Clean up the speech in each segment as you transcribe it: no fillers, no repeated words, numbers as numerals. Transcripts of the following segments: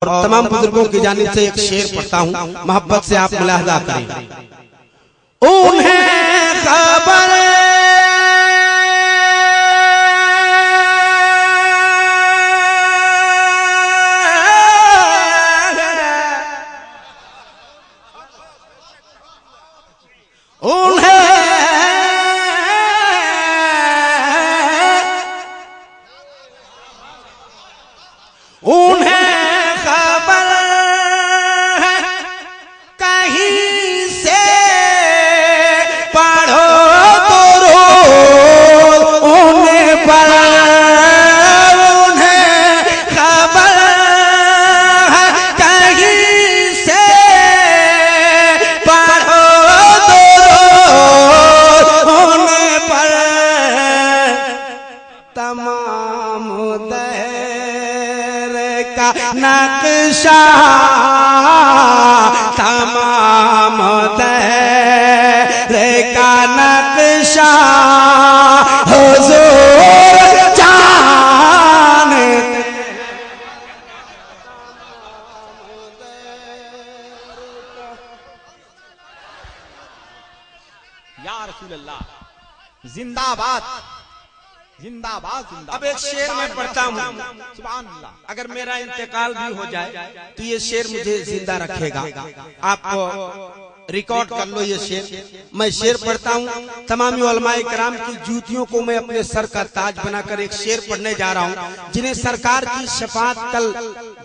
और तमाम बुजुर्गों की जानिब से एक शेर पढ़ता हूँ, मोहब्बत से आप मुलाहजा करें। उन्हें खबर उन्हें खबर है कहीं से पढ़ो तो रोज उन्हें पर उन्हें खबर है कहीं से पढ़ो तो रोज उन्हें पर तमाम नक्शा तमाम तेरे का नक्शा हुजूर जानते या रसूल अल्लाह जिंदाबाद जिंदाबाद जिंदाबाद। अब एक शेर मैं पढ़ता हूँ, सुभान अल्लाह। अगर मेरा इंतकाल भी हो जाए तो ये शेर मुझे जिंदा रखेगा। आप रिकॉर्ड कर लो ये शेर। मैं शेर पढ़ता हूँ, तमाम उलमाए कराम की जूतियों को मैं अपने सर का ताज बनाकर एक शेर पढ़ने जा रहा हूँ, जिन्हें सरकार की शफाअत कल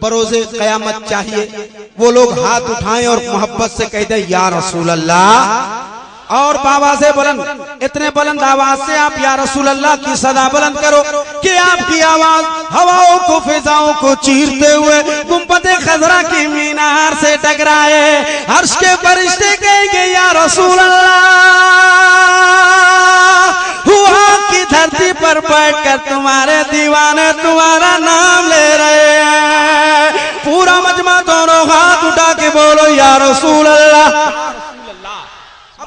बरोज़े क़यामत चाहिए। वो लोग हाथ उठाएं और मोहब्बत से कह दे या रसूल अल्लाह। और बाबा से बुलंद, इतने बुलंद आवाज से आप या रसूल अल्लाह की सदा बुलंद करो कि आपकी आवाज हवाओं को फिजाओं को चीरते हुए गुंबद-ए खज़रा की मीनार से टकराए। अर्श के फरिश्ते कहेंगे या रसूल अल्लाह, हुआ की धरती पर बैठकर तुम्हारे दीवाने तुम्हारा नाम ले रहे हैं। पूरा मजमा दोनों हाथ उठा के बोलो या रसूल अल्लाह।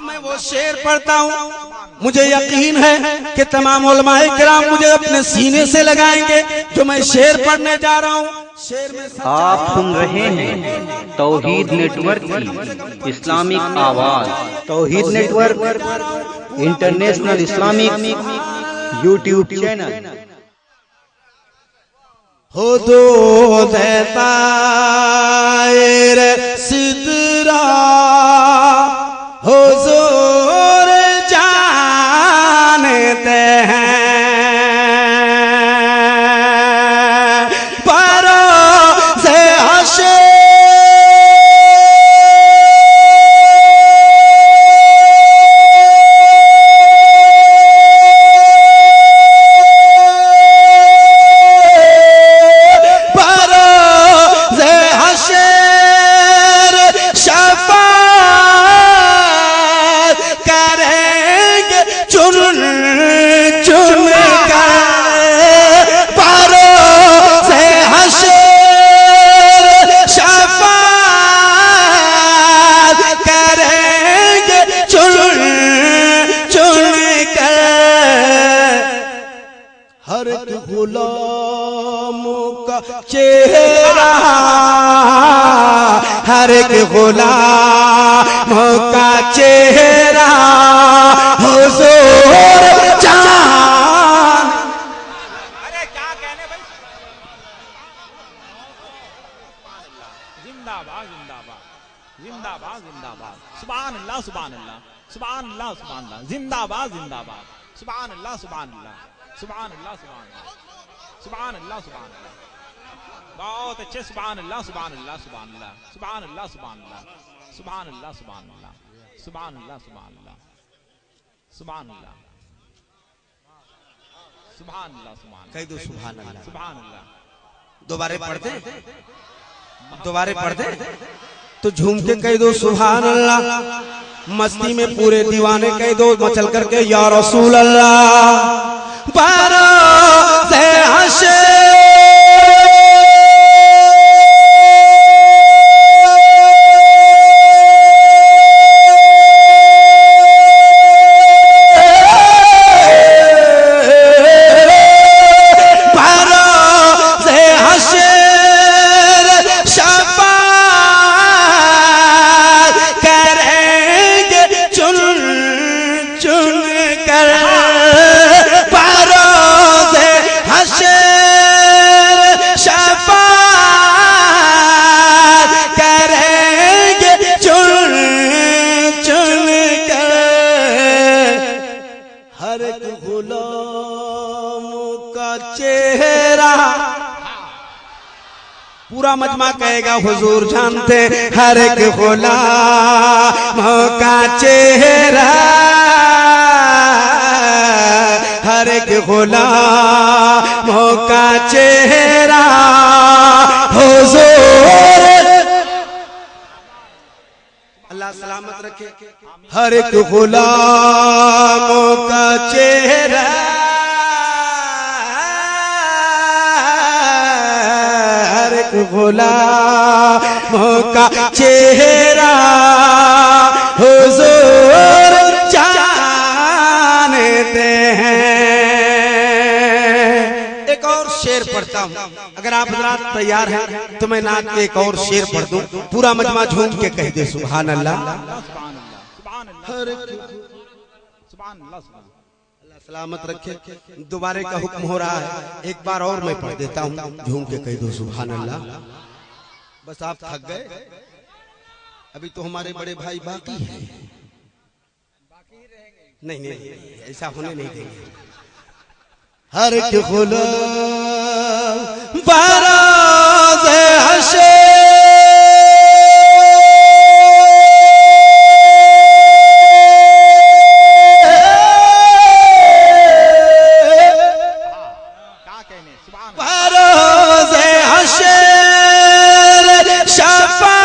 मैं वो शेर पढ़ता हूँ, मुझे यकीन है कि तमाम उलमाए किराम मुझे अपने सीने से लगाएंगे जो मैं शेर पढ़ने जा रहा हूँ। शेर में आप सुन रहे हैं तौहीद नेटवर्क की इस्लामिक आवाज। Tauheed network international Islamic YouTube channel. हो दो देता सिदरा हुजूर जानते हैं, बरोज़े हश्र हर एक गुलामों का चेहरा, हर एक गुलामों का चेहरा हुजूर जान। अरे क्या कहने भाई। जिंदाबाद जिंदाबाद जिंदाबाद जिंदाबाद। सुभान अल्लाह सुभान अल्लाह सुभान अल्लाह सुभान अल्लाह। जिंदाबाद जिंदाबाद। सुभान अल्लाह सुभान अल्लाह सुभान अल्लाह सुभान अल्लाह सुभान अल्लाह सुभान अल्लाह। बहुत अच्छे। सुभान अल्लाह सुभान अल्लाह सुभान अल्लाह सुभान अल्लाह सुभान अल्लाह सुभान अल्लाह सुभान अल्लाह सुभान अल्लाह सुभान अल्लाह सुभान अल्लाह सुभान अल्लाह सुभान। कह दो सुभान अल्लाह। सुभान अल्लाह। दोबारे पढ़ दे, दोबारे पढ़ दे तो झूम के कह दो सुभान अल्लाह। मस्ती में पूरे दीवाने कह दो मचल करके या रसूल अल्लाह। बरोज़े हश्र पूरा मजमा कहेगा हुजूर जानते हर एक गुलाम का चेहरा, हर एक गुलाम का चेहरा हुजूर अल्लाह सलामत रखे। हर एक गुलाम का चेहरा, हर एक गुलाम का चेहरा हुजूर जानते हैं। एक और शेर पढ़ता हूँ, अगर आप हजरात तैयार हैं तो मैं नात के एक और शेर पढ़ दूं, पूरा मजमा झूम के कह दे सुभान अल्लाह। अल्लाह सलामत रखे। दोबारे का हुक्म हो रहा है, एक बार और मैं पढ़ देता हूँ, झूम के कह दो सुभान अल्लाह। बस आप थक गए, अभी तो हमारे बड़े भाई बाकी हैं। नहीं नहीं ऐसा होने नहीं देंगे। हर एक गुलाम बराज़ हशर, बराज़ हशर शफ़ाअत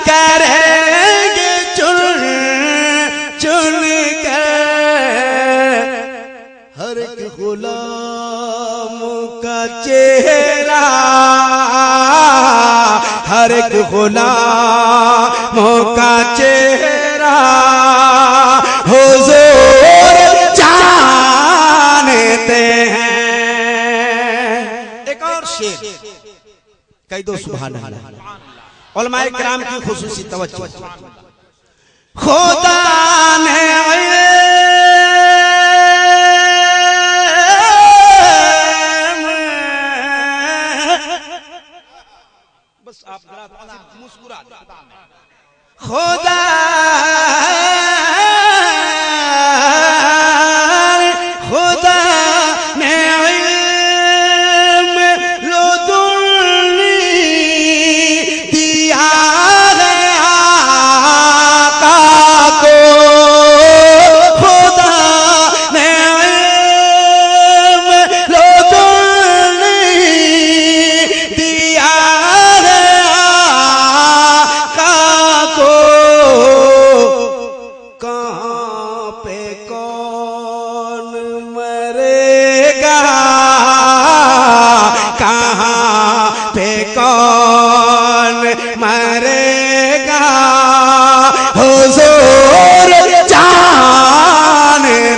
करेंगे चुन चुन कर। हर एक गुलाम का चेहरा, हर एक गुलाम का चेहरा हुजूर जानते हैं। एक और शेर कह दो सुभान अल्लाह। उलमाए किराम की खुसूसी तवज्जो। खुदा ने बस आप मुस्कुरा दो। खुदा खुदा ने इल्म लुदुनी दिया है आका को। खुदा ने इल्म लुदुनी दिया है आका को। कहाँ पे कौन मरेगा, कहाँ पे कौन मरेगा हुजूर जानते हैं।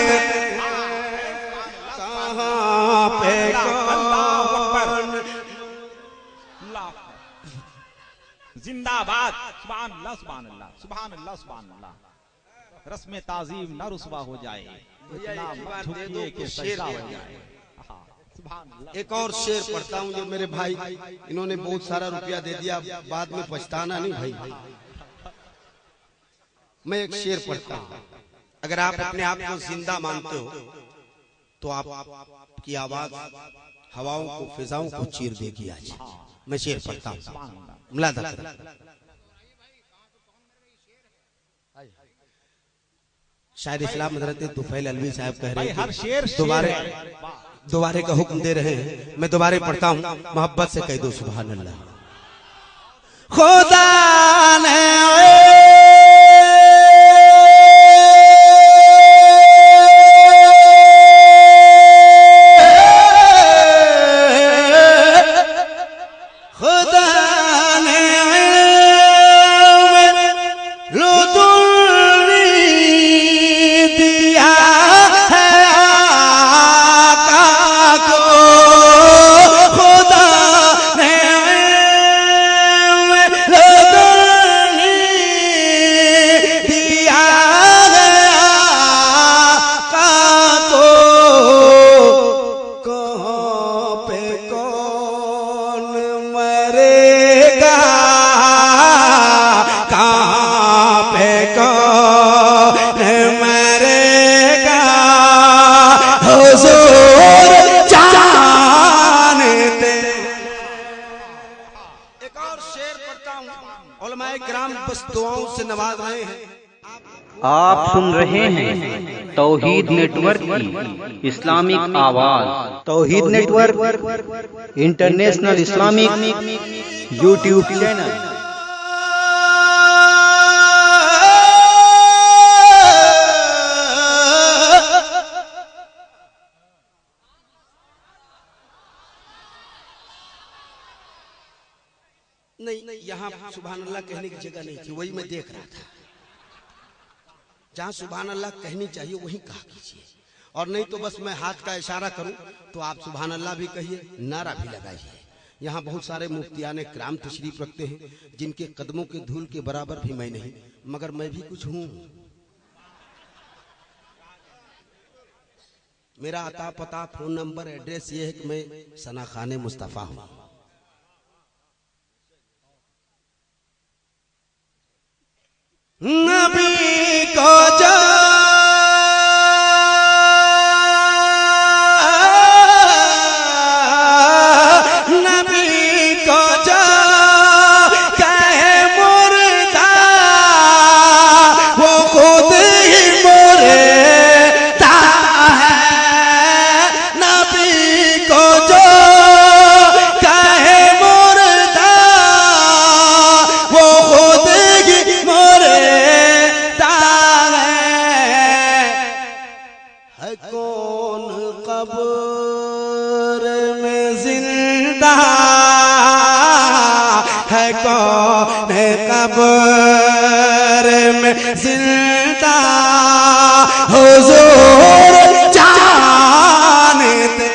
कहाँ पे कौन जिंदाबाद। सुभान अल्लाह सुभान अल्लाह सुभान अल्लाह सुभान अल्लाह। रस्म ताजीम न रुसवा हो जाए, इतना मत झुकिए कि सजदा हो जाए। सुभान अल्लाह। एक और शेर पढ़ता हूँ, जो मेरे भाई इन्होंने बहुत सारा रुपया दे दिया, बाद में पछताना नहीं भाई। मैं एक शेर पढ़ता हूँ, अगर आप अपने आप को जिंदा मानते हो तो आपकी आवाज हवाओं को फिजाओं को चीर देगी। आज मैं शेर पढ़ता हूँ, मुलादा करें। शायद इस्लाम हज़रत तुफैल अलवी साहब कह रहे हर शेर दोबारे का हुक्म दे रहे हैं, मैं दोबारे पढ़ता हूँ, मोहब्बत से कह दो सुभान अल्लाह। खुदा ने उलमाए किराम बस दुआओं से नवाज रहे हैं। आप सुन रहे हैं तौहीद नेटवर्क की इस्लामिक आवाज। Tauheed network international Islamic YouTube channel. नहीं, यहाँ सुभान अल्लाह कहने की जगह नहीं थी, वही मैं देख रहा था। जहाँ सुभान अल्लाह कहनी चाहिए वही कहा कीजिए, और नहीं तो बस मैं हाथ का इशारा करूं तो आप सुभान अल्लाह भी कहिए, नारा भी लगाइए। यहाँ बहुत सारे मुफ्तियाने किराम तशरीफ रखते हैं जिनके कदमों के धूल के बराबर भी मैं नहीं, मगर मैं भी कुछ हूँ। मेरा अता पता फोन नंबर एड्रेस ये है कि मैं सना खाने मुस्तफ़ा हूँ। नबी को जो नबी को जो कहे मुर्दा वो खुद ही मुर्दा है। नबी को जो कहे मुर्दा वो खुद ही कौन कब्र में जिंदा है, कौन कब्र में जिंदा हुजूर जानते।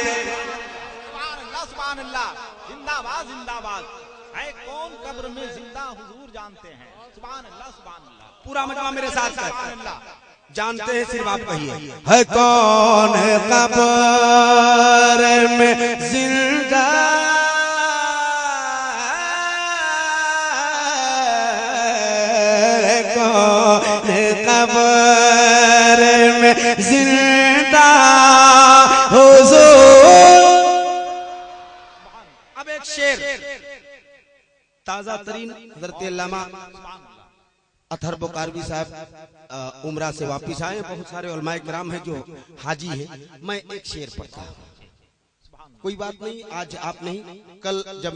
सुभान अल्लाह, जिंदाबाद जिंदाबाद। है कौन कब्र में जिंदा हुजूर जानते हैं। सुभान अल्लाह सुभान अल्लाह। पूरा मजमा मेरे साथ सुभान अल्लाह। जानते हैं, सिर्फ आप कहिए, है कौन कब्र में जिंदा है, कौन कब्र में जिंदा हुजूर। अब एक शेर ताजा तरीन हज़रत अल्लामा अतहर बुकारवी साहब उमरा से वापिस आए। बहुत सारे उलमाए किराम हैं जो हाजी हैं। मैं एक शेर पढ़ता हूँ, कोई बात नहीं, आज आप नहीं, कल जब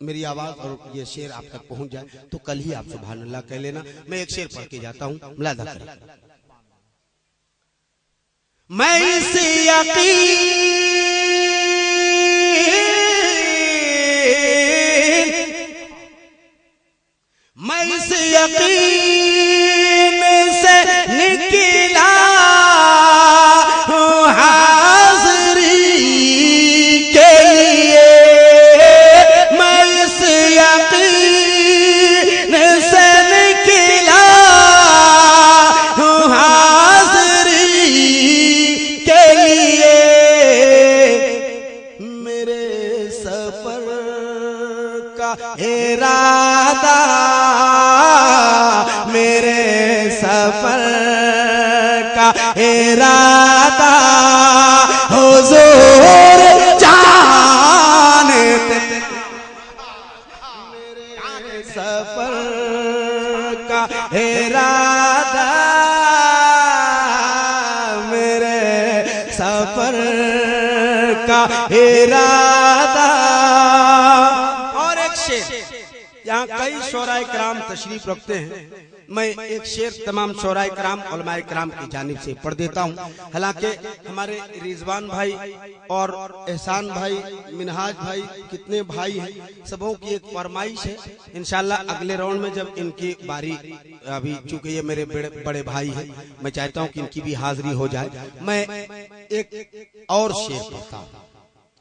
मेरी आवाज और ये शेर आप तक पहुंच जाए तो कल ही आप सुभान अल्लाह कह लेना। मैं एक शेर पढ़ के जाता हूँ, मुलादा करें। मैं इस यकीन मैं इस यकीन से निकला हूँ हाज़री के लिए। मैं इस यकीन से निकला हूँ हाज़री के लिए। मेरे सफर का इरादा, मेरे सफर का इरादा हुजूर जानते। मेरे सफर का इरादा, मेरे सफर का इरादा। और एक शेर, यहाँ कई शोराए किराम तशरीफ रखते हैं, मैं एक शेर तमाम शोराए किराम उलमाए किराम की जानिब से पढ़ देता हूँ। हालांकि हमारे रिजवान भाई और एहसान भाई, मिनहाज भाई, कितने भाई हैं, सबों की एक फरमाइश है। इंशाल्लाह अगले राउंड में जब इनकी बारी, अभी चूंकि ये मेरे बड़े भाई हैं, मैं चाहता हूँ कि इनकी भी हाजिरी हो जाए। मैं एक और शेर पढ़ता हूँ,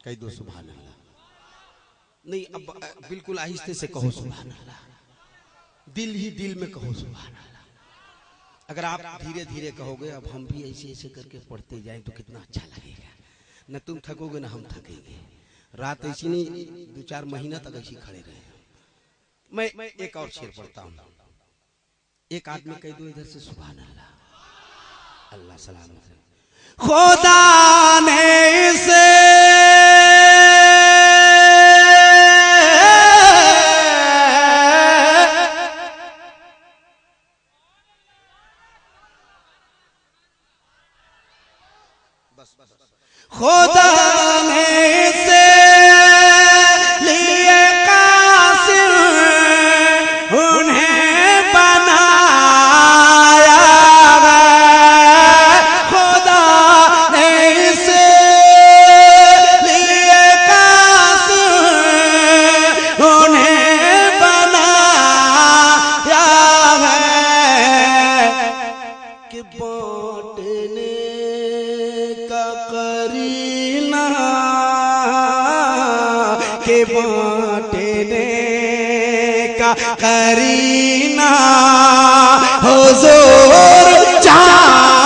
कह दो सुभान अल्लाह। नहीं, अब बिल्कुल आहिस्ते से कहो सुभान अल्लाह, दिल ही दिल में कहो सुभान अल्लाह। अगर आप धीरे धीरे कहोगे, अब हम भी ऐसे ऐसे करके पढ़ते जाएं तो कितना अच्छा लगेगा। न तुम थकोगे न हम थकेंगे। रात ऐसी नहीं, 2-4 महीना तक ऐसी खड़े रहे। मैं एक और शेर पढ़ता हूँ। एक आदमी कह दो इधर से सुभान अल्लाह। अल्लाह सलामत है। खुदा ने इसे, खुदा ने इसे, देने का करीना के बांटने का करीना हुजूर चाह